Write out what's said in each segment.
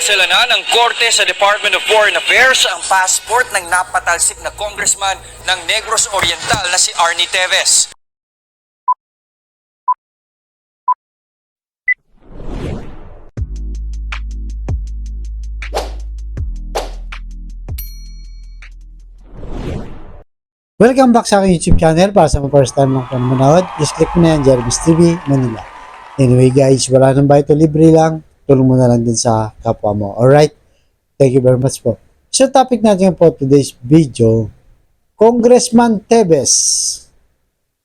Sila na ng Korte sa Department of Foreign Affairs ang passport ng napatalsik na congressman ng Negros Oriental na si Arnie Teves. Welcome back sa aking YouTube channel. Para sa mga first time lang po manood, just click mo na yan, Jervis TV, Manila. Anyway guys, wala nang bayad, libre lang. Tulong mo na lang din sa kapwa mo. Alright? Thank you very much po. So topic natin po today's video, Congressman Teves,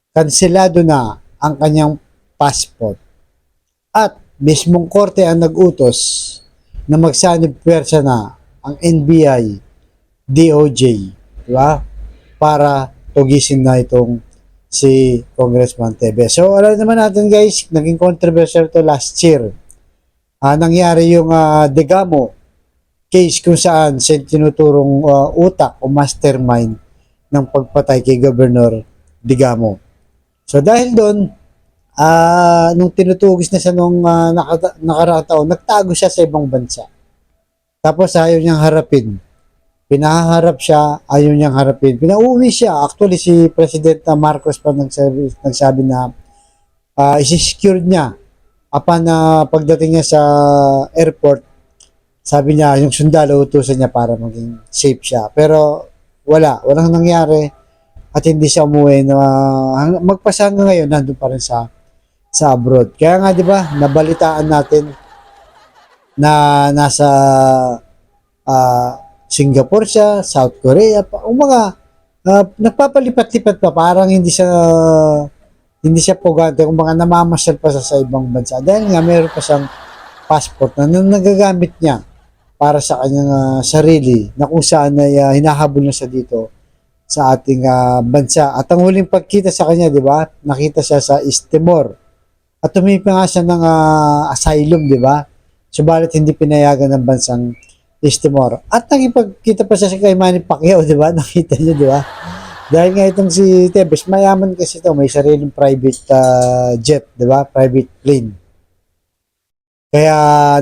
kanselado na ang kanyang passport. At mismong korte ang nag-utos na magsanib pwersa na ang NBI, DOJ, diba? Para tugisin na itong si Congressman Teves. So, alam naman natin guys, naging controversial to last year. Nangyari yung Degamo case kung saan tinuturong utak o mastermind ng pagpatay kay Governor Degamo. So, dahil doon, nung tinutugis na siya nung nakaraang taon, nagtago siya sa ibang bansa. Tapos ayaw niyang harapin. Pinaharap siya, ayaw niyang harapin. Pinauwi siya. Actually, si President Marcos pa nagsabi na isi-secure niya. Upon pagdating niya sa airport, sabi niya, yung sundalo utusan niya para maging safe siya. Pero walang nangyari at hindi siya umuwi. Magpasa hanggang ngayon, nandun pa rin sa abroad. Kaya nga, di ba, nabalitaan natin na nasa Singapore siya, South Korea, nagpapalipat-lipat pa, parang hindi siya pugante, kung mga namamasyal pa sa ibang bansa. Dahil nga meron pa siyang passport na nagagamit niya para sa kanyang sarili, na kung saan ay hinahabol na siya dito sa ating bansa. At ang huling pagkita sa kanya, di ba, nakita siya sa East Timor. At tumipi nga siya ng asylum, di ba? Subalit hindi pinayagan ng bansang East Timor. At nakipagkita pa siya kay Manny Pacquiao, di ba? Nakita niyo, di ba? Dahil nga itong si Teves, mayaman kasi ito, may sariling private jet, di ba? Private plane. Kaya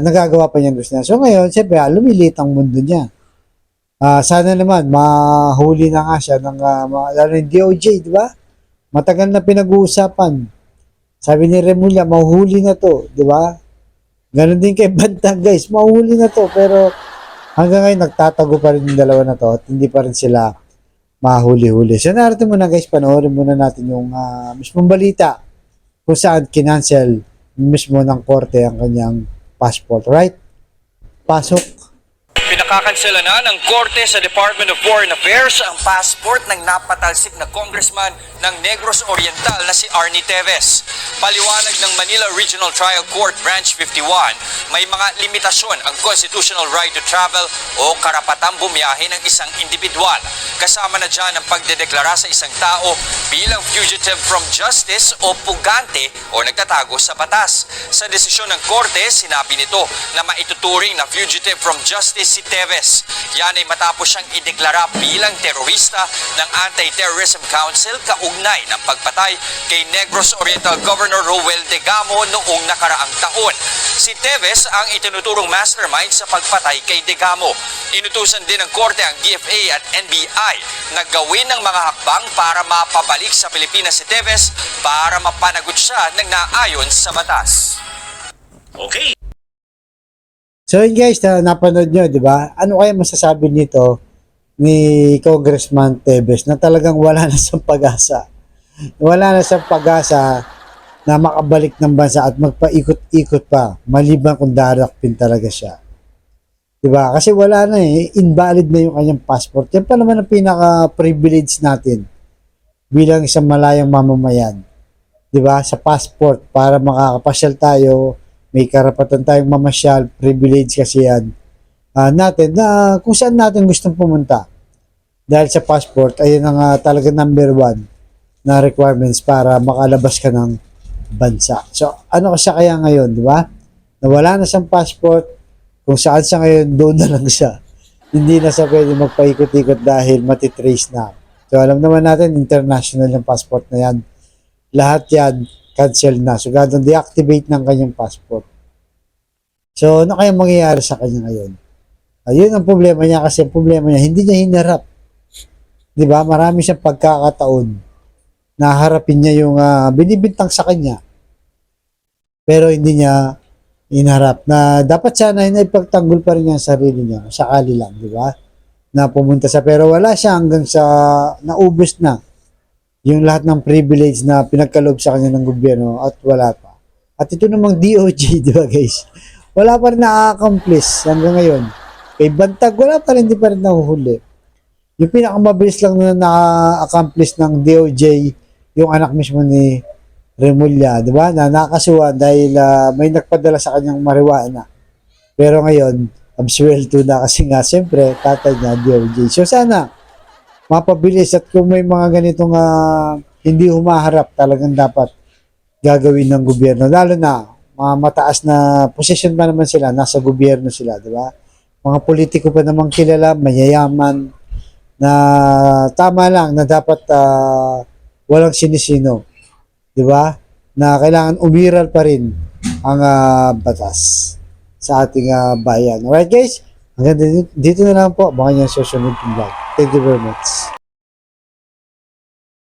nagagawa pa niya gusto niya. So ngayon, siyempre, lumilit ang mundo niya. Sana naman, mahuli na nga siya ng lalo yung DOJ, di ba? Matagal na pinag-uusapan. Sabi ni Remulla, mahuhuli na to, di ba? Ganon din kay Bantang, guys, mahuhuli na to, pero hanggang ngayon, nagtatago pa rin yung dalawa na to at hindi pa rin sila mahuli-huli. So, narito muna guys, panoorin muna natin yung mismong balita kung saan kinancel mismo ng korte ang kanyang passport. Right? Pasok. Pinakakansela na ng Korte sa Department of Foreign Affairs ang passport ng napatalsik na congressman ng Negros Oriental na si Arnie Teves. Paliwanag ng Manila Regional Trial Court Branch 51, may mga limitasyon ang constitutional right to travel o karapatang bumiyahe ng isang individual. Kasama na dyan ang pagdedeklara sa isang tao bilang fugitive from justice o pugante o nagtatago sa batas. Sa desisyon ng Korte, sinabi nito na maituturing na fugitive from justice si Teves. Yan ay matapos siyang ideklara bilang terorista ng Anti-Terrorism Council kaugnay ng pagpatay kay Negros Oriental Governor Roel Degamo noong nakaraang taon. Si Teves ang itinuturong mastermind sa pagpatay kay Degamo. Inutusan din ng Korte ang DFA at NBI na gawin ng mga hakbang para mapabalik sa Pilipinas si Teves para mapanagot siya ng naayon sa batas. Okay. So yun guys, napanood nyo, di ba? Ano kaya masasabi nito ni Congressman Teves na talagang wala na siyang pag-asa? Wala na siyang pag-asa na makabalik ng bansa at magpaikot-ikot pa, maliban kung darakpin talaga siya. Di ba? Kasi wala na invalid na yung kanyang passport. Yan pa naman ang pinaka-privilege natin bilang isang malayang mamamayan. Di ba? Sa passport, para makakapasyal tayo, may karapatan tayong mamasyal, privilege kasi yan natin na kung saan natin gustong pumunta. Dahil sa passport, ayun ang talaga number 1 na requirements para makalabas ka ng bansa. So, ano siya kaya ngayon, di ba? Nawala na siyang passport, kung saan siya ngayon, doon na lang siya. Hindi na siya pwede magpaikot-ikot dahil matitrace na. So, alam naman natin, international yung passport na yan. Lahat yan, cancel na. So, gadong deactivate ng kanyang passport. So, ano kaya mangyayari sa kanya ngayon? Ayun ang problema niya kasi ang problema niya, hindi niya hinarap. Di ba? Marami siyang pagkakataon na harapin niya yung binibintang sa kanya. Pero hindi niya inharap na dapat sana na ipagtanggol pa rin niya ang sarili niya. Sakali lang, di ba? Na pumunta sa pero wala siya hanggang sa naubos na yung lahat ng privilege na pinagkaloob sa kanya ng gobyerno at wala pa. At ito namang DOJ, di ba guys? Wala pa rin na-accomplish hanggang ngayon. Kay Bantag, wala pa rin, di pa rin nahuhuli. Yung pinakamabilis lang na na-accomplish ng DOJ, yung anak mismo ni Remulla, di ba? Na nakasuhan dahil may nagpadala sa kanyang marijuana. Pero ngayon, absuelto na kasi nga, siyempre, tatay niya, DOJ. So sana, mapabilis at kung may mga ganitong hindi humaharap talagang dapat gagawin ng gobyerno. Lalo na, mga mataas na posisyon pa naman sila, nasa gobyerno sila, di ba? Mga politiko pa namang kilala, mayayaman, na tama lang na dapat walang sinisino, di ba? Na kailangan umiral pa rin ang batas sa ating bayan. Alright guys, hanggang dito na lang po. Baka niya susunod yung vlog. Thank you very much.